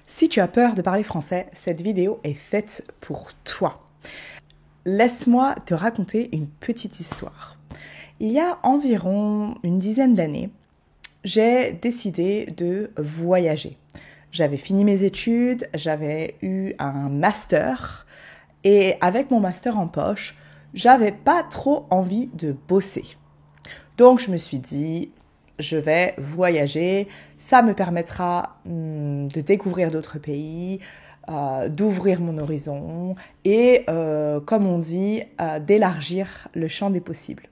Si tu as peur de parler français, cette vidéo est faite pour toi. Laisse-moi te raconter une petite histoire. Il y a environ une dizaine d'années, j'ai décidé de voyager. J'avais fini mes études, j'avais eu un master et avec mon master en poche, j'avais pas trop envie de bosser. Donc je me suis dit, je vais voyager, ça me permettra de découvrir d'autres pays, d'ouvrir mon horizon et, comme on dit, d'élargir le champ des possibles.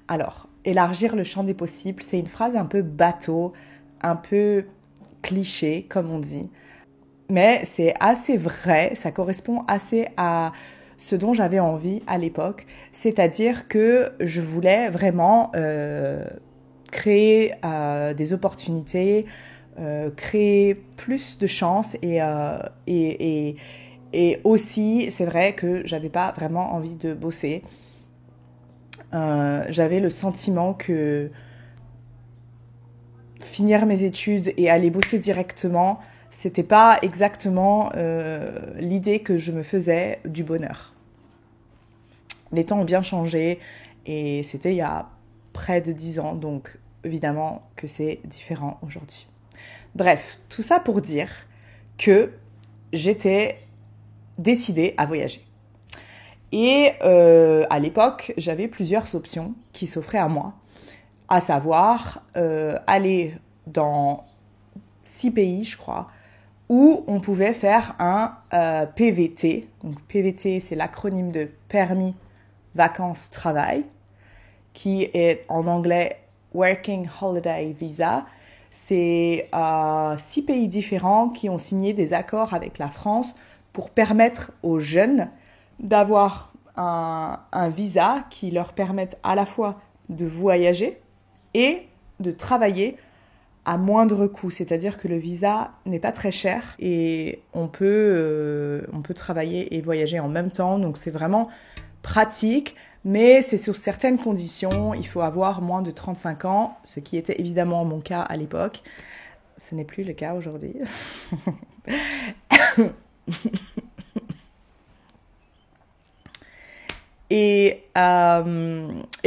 Alors, élargir le champ des possibles, c'est une phrase un peu bateau, un peu cliché, comme on dit, mais c'est assez vrai, ça correspond assez à ce dont j'avais envie à l'époque, c'est-à-dire que je voulais vraiment créer des opportunités, créer plus de chances et aussi, c'est vrai que j'avais pas vraiment envie de bosser. J'avais le sentiment que finir mes études et aller bosser directement, c'était pas exactement l'idée que je me faisais du bonheur. Les temps ont bien changé et c'était il y a près de 10 ans, donc évidemment que c'est différent aujourd'hui. Bref, tout ça pour dire que j'étais décidée à voyager. Et à l'époque, j'avais plusieurs options qui s'offraient à moi, à savoir aller dans 6 pays, je crois, où on pouvait faire un PVT. Donc PVT, c'est l'acronyme de permis vacances travail, qui est en anglais Working Holiday Visa. C'est 6 pays différents qui ont signé des accords avec la France pour permettre aux jeunes d'avoir un visa qui leur permette à la fois de voyager et de travailler à moindre coût. C'est-à-dire que le visa n'est pas très cher et on peut travailler et voyager en même temps. Donc c'est vraiment pratique, mais c'est sur certaines conditions. Il faut avoir moins de 35 ans, ce qui était évidemment mon cas à l'époque. Ce n'est plus le cas aujourd'hui. Et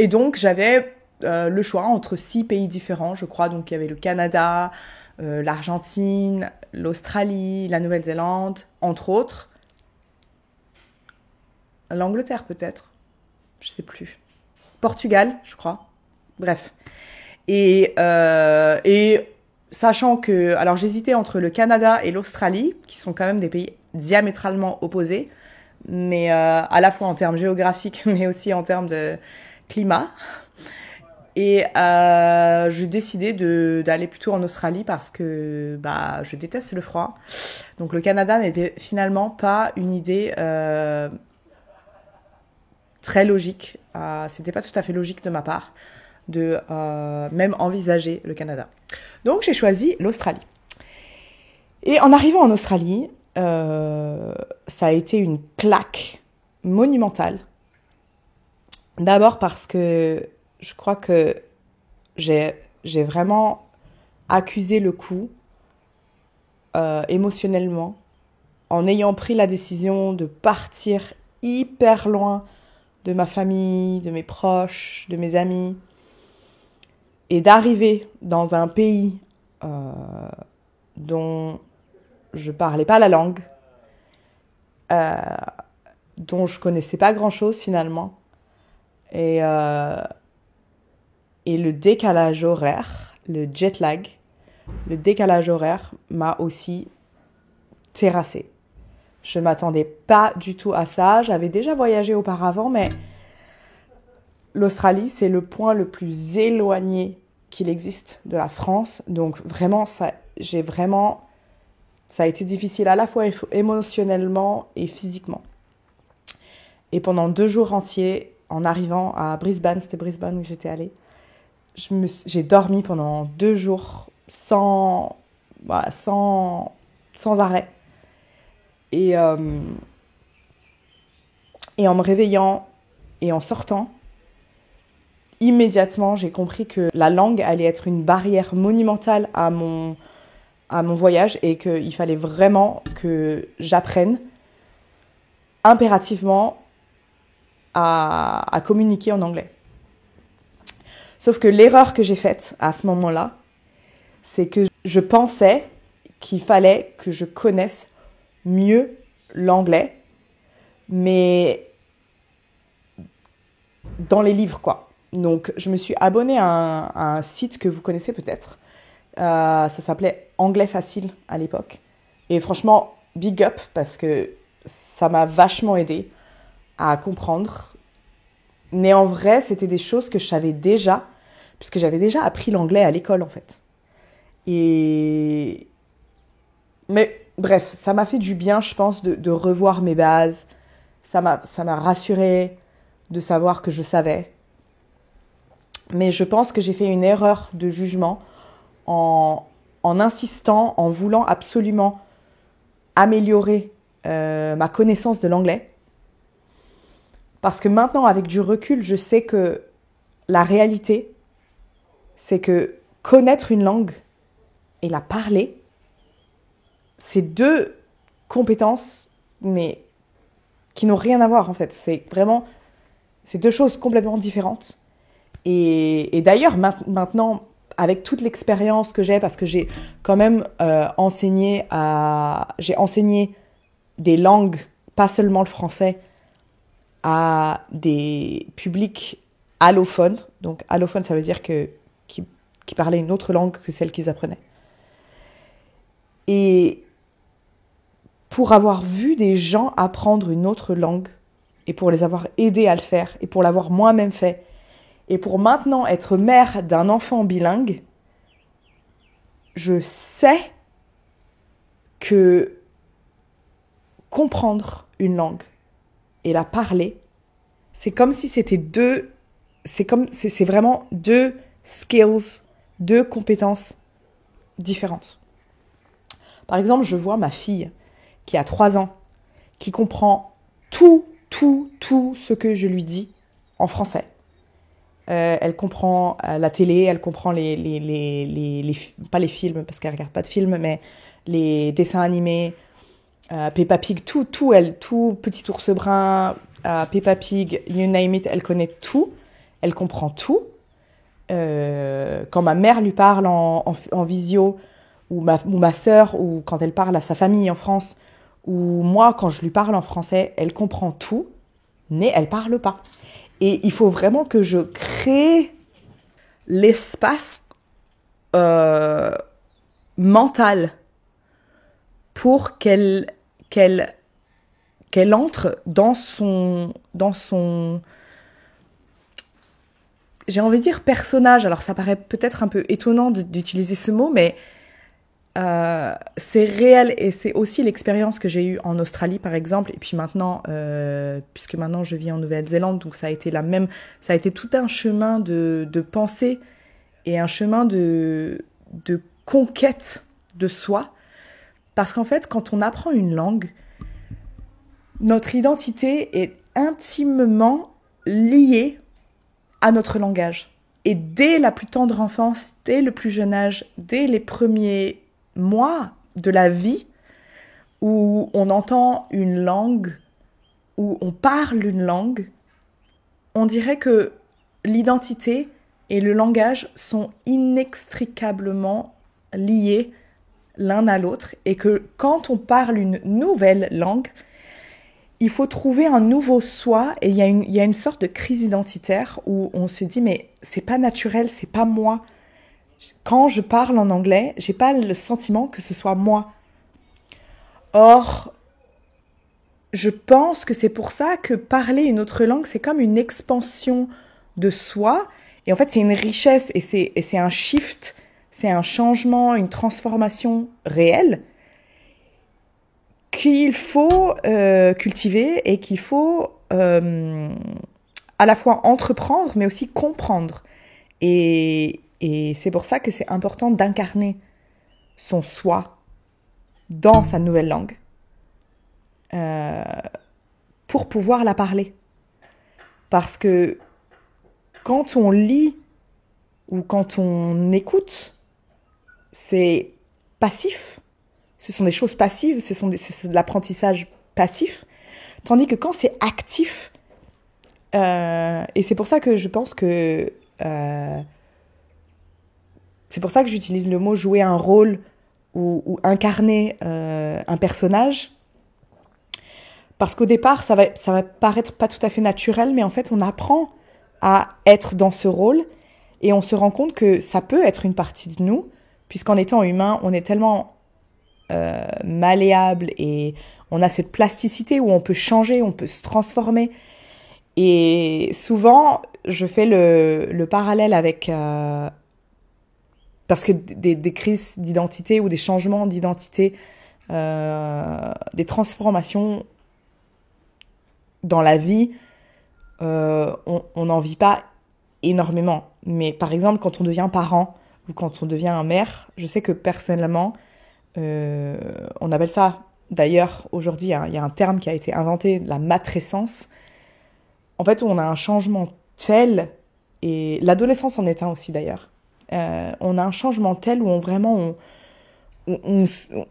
donc, j'avais le choix entre 6 pays différents, je crois. Donc, il y avait le Canada, l'Argentine, l'Australie, la Nouvelle-Zélande, entre autres. L'Angleterre, peut-être. Je sais plus. Portugal, je crois. Bref. Et sachant que... Alors, j'hésitais entre le Canada et l'Australie, qui sont quand même des pays diamétralement opposés, mais à la fois en termes géographiques, mais aussi en termes de climat. Et j'ai décidé d'aller plutôt en Australie parce que je déteste le froid. Donc le Canada n'était finalement pas une idée très logique. C'était pas tout à fait logique de ma part de même envisager le Canada. Donc j'ai choisi l'Australie. Et en arrivant en Australie, ça a été une claque monumentale. D'abord parce que je crois que j'ai vraiment accusé le coup émotionnellement en ayant pris la décision de partir hyper loin de ma famille, de mes proches, de mes amis et d'arriver dans un pays dont je parlais pas la langue, dont je connaissais pas grand-chose finalement. Et le décalage horaire, le jet lag, le décalage horaire m'a aussi terrassée. Je m'attendais pas du tout à ça. J'avais déjà voyagé auparavant, mais l'Australie, c'est le point le plus éloigné qu'il existe de la France. Donc vraiment, ça a été difficile à la fois émotionnellement et physiquement. Et pendant 2 jours entiers, en arrivant à Brisbane, c'était Brisbane où j'étais allée, j'ai dormi pendant 2 jours sans arrêt. Et en me réveillant et en sortant, immédiatement, j'ai compris que la langue allait être une barrière monumentale à mon à mon voyage et qu'il fallait vraiment que j'apprenne impérativement à communiquer en anglais. Sauf que l'erreur que j'ai faite à ce moment-là, c'est que je pensais qu'il fallait que je connaisse mieux l'anglais, mais dans les livres, quoi. Donc, je me suis abonnée à un site que vous connaissez peut-être. Ça s'appelait Anglais Facile à l'époque. Et franchement, big up, parce que ça m'a vachement aidé à comprendre. Mais en vrai, c'était des choses que je savais déjà, puisque j'avais déjà appris l'anglais à l'école, en fait. Et... Mais bref, ça m'a fait du bien, je pense, de revoir mes bases. Ça m'a rassurée de savoir que je savais. Mais je pense que j'ai fait une erreur de jugement en insistant, en voulant absolument améliorer ma connaissance de l'anglais. Parce que maintenant, avec du recul, je sais que la réalité, c'est que connaître une langue et la parler, c'est deux compétences, mais qui n'ont rien à voir en fait. C'est deux choses complètement différentes. Et d'ailleurs, maintenant, avec toute l'expérience que j'ai, parce que j'ai quand même j'ai enseigné des langues, pas seulement le français, à des publics allophones. Donc allophone, ça veut dire qui parlaient une autre langue que celle qu'ils apprenaient. Et pour avoir vu des gens apprendre une autre langue, et pour les avoir aidés à le faire, et pour l'avoir moi-même fait, et pour maintenant être mère d'un enfant bilingue, je sais que comprendre une langue et la parler, c'est comme si c'était c'est vraiment deux skills, deux compétences différentes. Par exemple, je vois ma fille qui a 3 ans, qui comprend tout ce que je lui dis en français. Elle comprend la télé, elle comprend pas les films, parce qu'elle regarde pas de films, mais les dessins animés, Peppa Pig, tout, Petit Ours Brun, Peppa Pig, you name it, elle connaît tout, elle comprend tout. Quand ma mère lui parle en visio, ou ma sœur, ou quand elle parle à sa famille en France, ou moi, quand je lui parle en français, elle comprend tout, mais elle parle pas. Et il faut vraiment que je crée l'espace mental pour qu'elle entre dans son, j'ai envie de dire personnage. Alors ça paraît peut-être un peu étonnant d'utiliser ce mot, mais c'est réel, et c'est aussi l'expérience que j'ai eue en Australie par exemple, et puis maintenant, puisque maintenant je vis en Nouvelle-Zélande, donc ça a été tout un chemin de pensée et un chemin de conquête de soi, parce qu'en fait quand on apprend une langue, notre identité est intimement liée à notre langage. Et dès la plus tendre enfance, dès le plus jeune âge, dès les premiers mois de la vie, où on entend une langue, où on parle une langue, on dirait que l'identité et le langage sont inextricablement liés l'un à l'autre, et que quand on parle une nouvelle langue, il faut trouver un nouveau soi, et il y a une sorte de crise identitaire où on se dit mais c'est pas naturel, c'est pas moi. Quand je parle en anglais, j'ai pas le sentiment que ce soit moi. Or, je pense que c'est pour ça que parler une autre langue, c'est comme une expansion de soi, et en fait c'est une richesse, et c'est un shift, c'est un changement, une transformation réelle qu'il faut cultiver, et qu'il faut à la fois entreprendre, mais aussi comprendre. Et c'est pour ça que c'est important d'incarner son soi dans sa nouvelle langue pour pouvoir la parler. Parce que quand on lit ou quand on écoute, c'est passif. Ce sont des choses passives, c'est de l'apprentissage passif. Tandis que quand c'est actif, et c'est pour ça que je pense que... c'est pour ça que j'utilise le mot jouer un rôle ou incarner un personnage. Parce qu'au départ, ça va paraître pas tout à fait naturel, mais en fait, on apprend à être dans ce rôle et on se rend compte que ça peut être une partie de nous, puisqu'en étant humain, on est tellement malléable et on a cette plasticité où on peut changer, on peut se transformer. Et souvent, je fais le parallèle avec... parce que des crises d'identité ou des changements d'identité, des transformations dans la vie, on n'en vit pas énormément. Mais par exemple, quand on devient parent ou quand on devient mère, je sais que personnellement, on appelle ça, d'ailleurs, aujourd'hui, il y a un terme qui a été inventé, la matrescence. En fait, on a un changement tel, et l'adolescence en est un aussi d'ailleurs, on a un changement tel où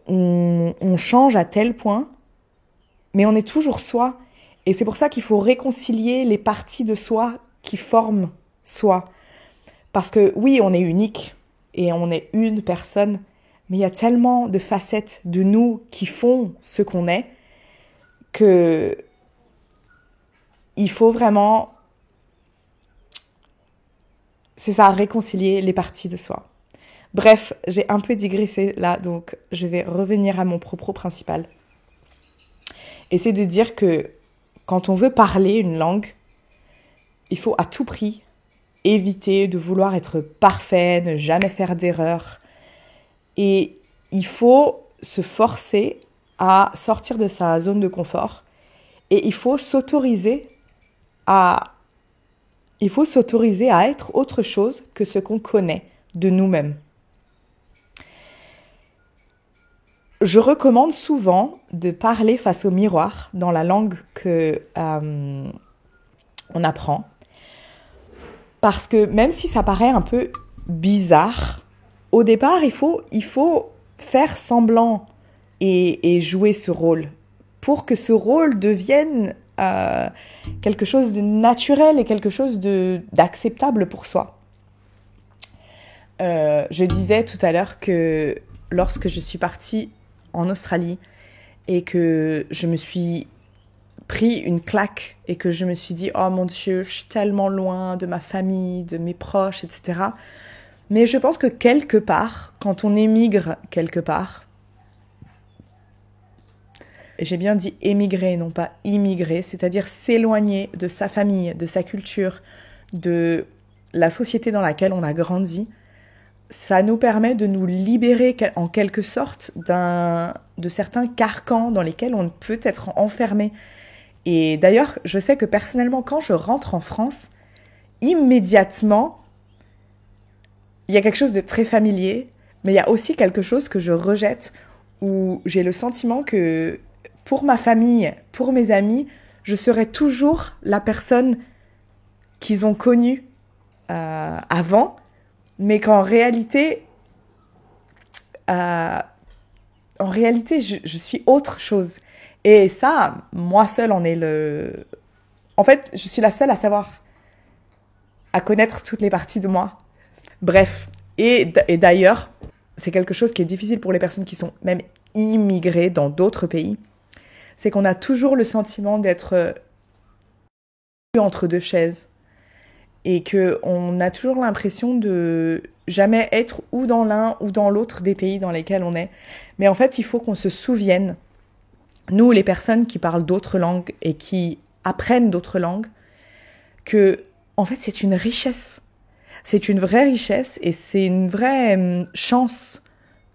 on change à tel point, mais on est toujours soi. Et c'est pour ça qu'il faut réconcilier les parties de soi qui forment soi. Parce que oui, on est unique et on est une personne, mais il y a tellement de facettes de nous qui font ce qu'on est que il faut vraiment, c'est ça, réconcilier les parties de soi. Bref, j'ai un peu digressé là, donc je vais revenir à mon propos principal. Et c'est de dire que quand on veut parler une langue, il faut à tout prix éviter de vouloir être parfait, ne jamais faire d'erreur. Et il faut se forcer à sortir de sa zone de confort. Et il faut s'autoriser à être autre chose que ce qu'on connaît de nous-mêmes. Je recommande souvent de parler face au miroir dans la langue que on apprend. Parce que même si ça paraît un peu bizarre, au départ, il faut faire semblant et jouer ce rôle pour que ce rôle devienne quelque chose de naturel et quelque chose d'acceptable pour soi. Je disais tout à l'heure que lorsque je suis partie en Australie et que je me suis pris une claque et que je me suis dit « Oh mon Dieu, je suis tellement loin de ma famille, de mes proches, etc. » Mais je pense que quelque part, quand on émigre quelque part, et j'ai bien dit émigrer, non pas immigrer, c'est-à-dire s'éloigner de sa famille, de sa culture, de la société dans laquelle on a grandi, ça nous permet de nous libérer en quelque sorte de certains carcans dans lesquels on peut être enfermé. Et d'ailleurs, je sais que personnellement, quand je rentre en France, immédiatement, il y a quelque chose de très familier, mais il y a aussi quelque chose que je rejette, où j'ai le sentiment que pour ma famille, pour mes amis, je serai toujours la personne qu'ils ont connue avant, mais qu'en réalité, je suis autre chose. Et ça, moi seule en est le... En fait, je suis la seule à savoir, à connaître toutes les parties de moi. Bref, et d'ailleurs, c'est quelque chose qui est difficile pour les personnes qui sont même immigrées dans d'autres pays, c'est qu'on a toujours le sentiment d'être entre deux chaises et qu'on a toujours l'impression de jamais être ou dans l'un ou dans l'autre des pays dans lesquels on est. Mais en fait, il faut qu'on se souvienne, nous, les personnes qui parlent d'autres langues et qui apprennent d'autres langues, que, en fait, c'est une richesse. C'est une vraie richesse et c'est une vraie chance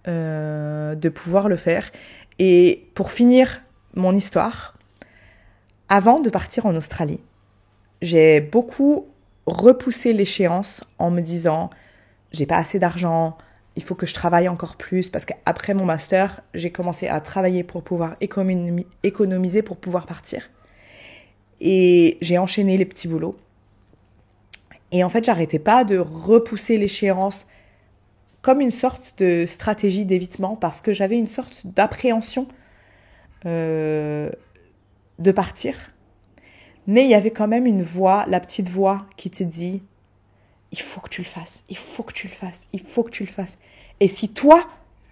de pouvoir le faire. Et pour finir mon histoire, avant de partir en Australie, j'ai beaucoup repoussé l'échéance en me disant « j'ai pas assez d'argent, il faut que je travaille encore plus » parce qu'après mon master, j'ai commencé à travailler pour pouvoir économiser pour pouvoir partir. Et j'ai enchaîné les petits boulots. Et en fait, j'arrêtais pas de repousser l'échéance comme une sorte de stratégie d'évitement parce que j'avais une sorte d'appréhension de partir. Mais il y avait quand même une voix, la petite voix qui te dit « Il faut que tu le fasses, il faut que tu le fasses, il faut que tu le fasses. » Et si toi,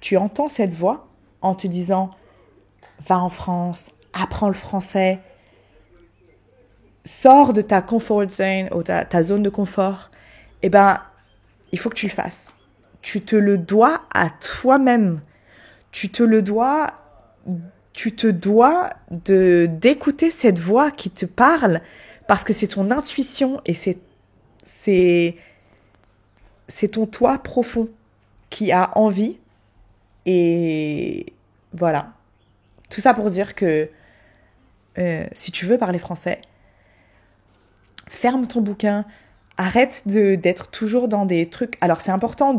tu entends cette voix en te disant « Va en France, apprends le français, sors de ta comfort zone ou ta zone de confort, eh ben, il faut que tu le fasses. Tu te le dois à toi-même. Tu te dois d'écouter cette voix qui te parle parce que c'est ton intuition et c'est ton toi profond qui a envie. Et voilà. Tout ça pour dire que si tu veux parler français, ferme ton bouquin, arrête d'être toujours dans des trucs. Alors c'est important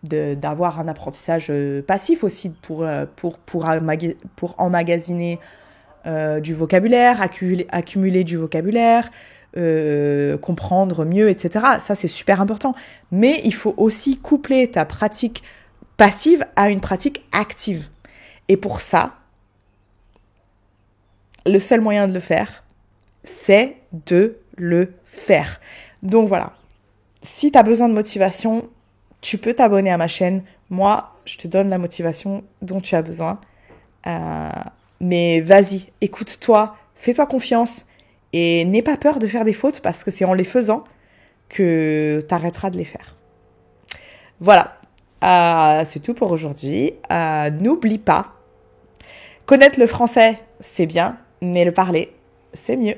d'avoir un apprentissage passif aussi pour emmagasiner du vocabulaire, accumuler du vocabulaire, comprendre mieux, etc. Ça, c'est super important. Mais il faut aussi coupler ta pratique passive à une pratique active. Et pour ça, le seul moyen de le faire, c'est de le faire. Donc voilà, si tu as besoin de motivation, tu peux t'abonner à ma chaîne. Moi, je te donne la motivation dont tu as besoin. Mais vas-y, écoute-toi, fais-toi confiance et n'aie pas peur de faire des fautes parce que c'est en les faisant que tu arrêteras de les faire. Voilà, c'est tout pour aujourd'hui. N'oublie pas, connaître le français, c'est bien, mais le parler, c'est mieux.